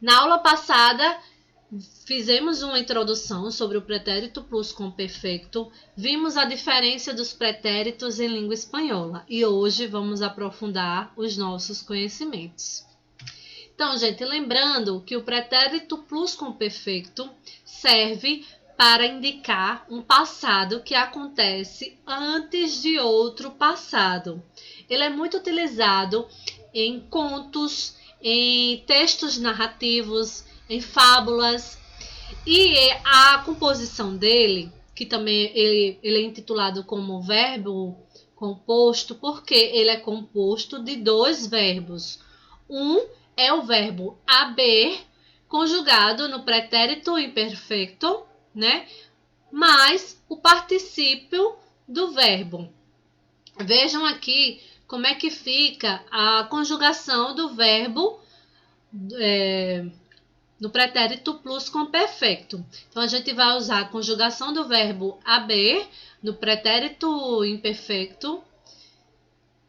Na aula passada, fizemos uma introdução sobre o pretérito pluscuamperfeito, vimos a diferença dos pretéritos em língua espanhola e hoje vamos aprofundar os nossos conhecimentos. Então, gente, lembrando que o pretérito pluscuamperfeito serve para indicar um passado que acontece antes de outro passado. Ele é muito utilizado em contos, em textos narrativos, em fábulas, e a composição dele, que também ele é intitulado como verbo composto, porque ele é composto de dois verbos. Um é o verbo haber, conjugado no pretérito imperfeito, né? Mais o particípio do verbo. Vejam aqui como é que fica a conjugação do verbo no pretérito pluscuamperfeito. Então, a gente vai usar a conjugação do verbo haber no pretérito imperfeito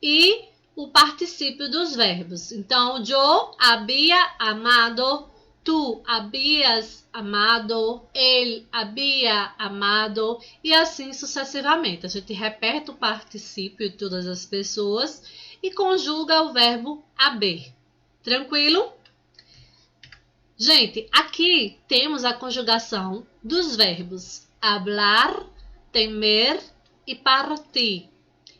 e o particípio dos verbos. Então, yo había amado, tu habías amado, ele había amado e assim sucessivamente. A gente repete o particípio de todas as pessoas e conjuga o verbo haber. Tranquilo? Gente, aqui temos a conjugação dos verbos hablar, temer e partir,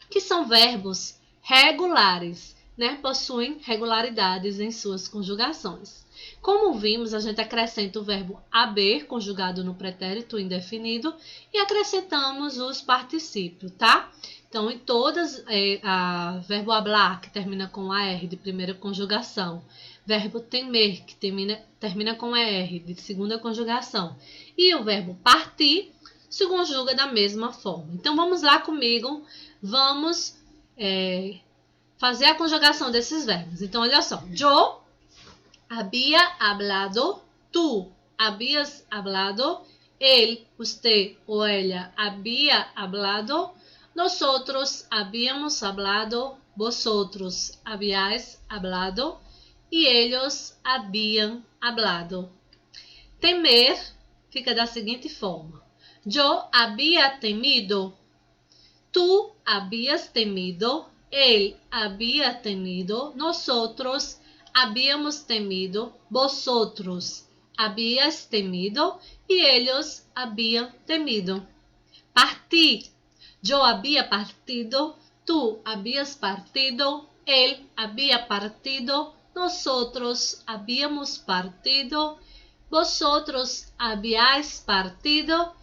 que são verbos regulares, né? Possuem regularidades em suas conjugações. Como vimos, a gente acrescenta o verbo haber, conjugado no pretérito indefinido, e acrescentamos os particípios, tá? Então, em todas, verbo hablar, que termina com AR de primeira conjugação, verbo temer, que termina com ER de segunda conjugação, e o verbo partir se conjuga da mesma forma. Então, vamos lá comigo, vamos fazer a conjugação desses verbos. Então, olha só. Yo había hablado, tú habías hablado, él, usted o ella había hablado, nosotros habíamos hablado, vosotros habíais hablado e ellos habían hablado. Temer fica da seguinte forma. Yo había temido, tú habías temido, él había temido, nosotros habíamos temido, vosotros habíais temido y ellos habían temido. Partir. Yo había partido, tú habías partido, él había partido, nosotros habíamos partido, vosotros habíais partido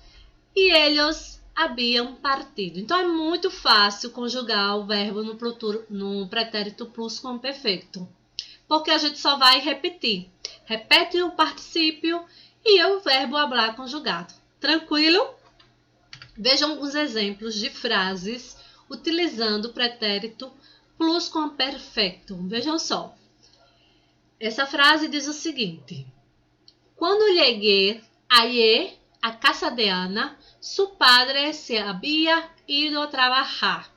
e ellos habían partido. Então, é muito fácil conjugar o verbo no pretérito pluscuamperfeito, porque a gente só vai repetir. Repete o particípio e o verbo hablar conjugado. Tranquilo? Vejam alguns exemplos de frases utilizando o pretérito pluscuamperfeito. Vejam só. Essa frase diz o seguinte: Quando llegué ayer a casa de Ana, su padre se había ido a trabajar.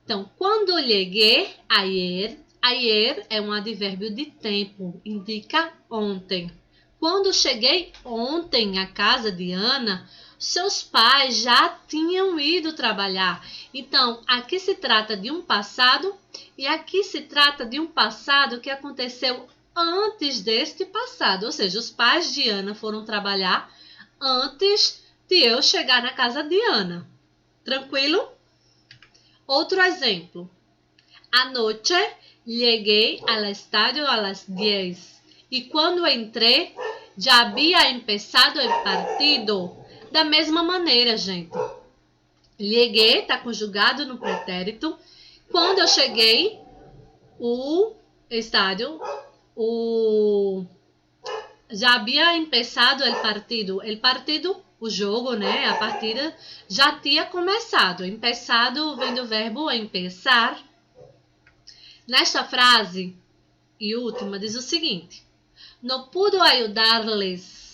Então, quando llegué ayer, ayer é um advérbio de tempo, indica ontem. Quando cheguei ontem à casa de Ana, seus pais já tinham ido trabalhar. Então, aqui se trata de um passado e aqui se trata de um passado que aconteceu antes deste passado. Ou seja, os pais de Ana foram trabalhar antes de eu chegar na casa de Ana. Tranquilo? Outro exemplo. Anoche llegué al estadio a las 10 y cuando entré ya había empezado el partido. Da mesma maneira, gente. Llegué está conjugado no pretérito. Quando eu cheguei, o estádio, já havia empezado el partido. El partido, o jogo, né? A partida já tinha começado. Empezado vem do verbo empezar. Nesta frase e última diz o seguinte: No pudo ayudarles.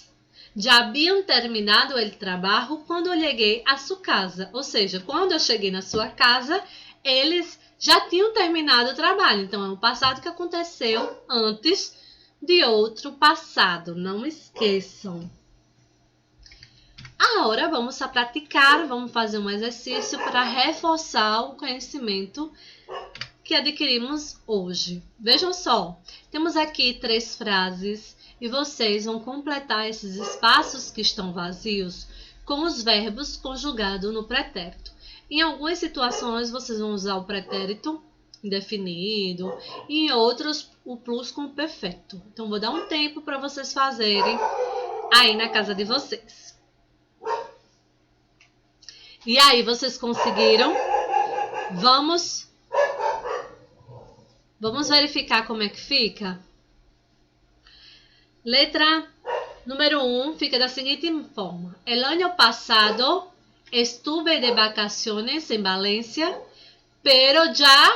Já haviam terminado o trabalho quando eu cheguei à sua casa. Ou seja, quando eu cheguei na sua casa, eles já tinham terminado o trabalho. Então, é um passado que aconteceu antes de outro passado. Não esqueçam. Agora vamos a praticar, vamos fazer um exercício para reforçar o conhecimento que adquirimos hoje. Vejam só, temos aqui 3 frases e vocês vão completar esses espaços que estão vazios com os verbos conjugados no pretérito. Em algumas situações vocês vão usar o pretérito indefinido e em outros o plus com o perfeito. Então vou dar um tempo para vocês fazerem aí na casa de vocês. E aí, vocês conseguiram? Vamos verificar como é que fica? Letra número 1 fica da seguinte forma. El año pasado estuve de vacaciones en Valencia, pero ya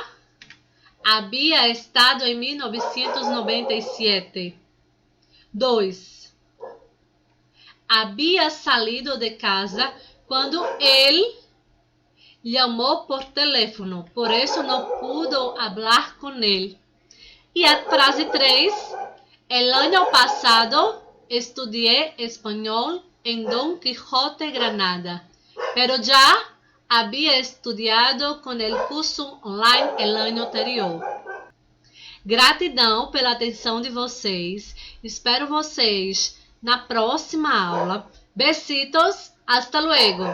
había estado en 1997. 2. Había salido de casa quando ele llamó por teléfono, por eso no pudo hablar con él. Y a frase 3, el año pasado estudié español en Don Quijote Granada, pero ya había estudiado con el curso online el año anterior. Gratidão pela atenção de vocês. Espero vocês na próxima aula. Besitos, hasta luego!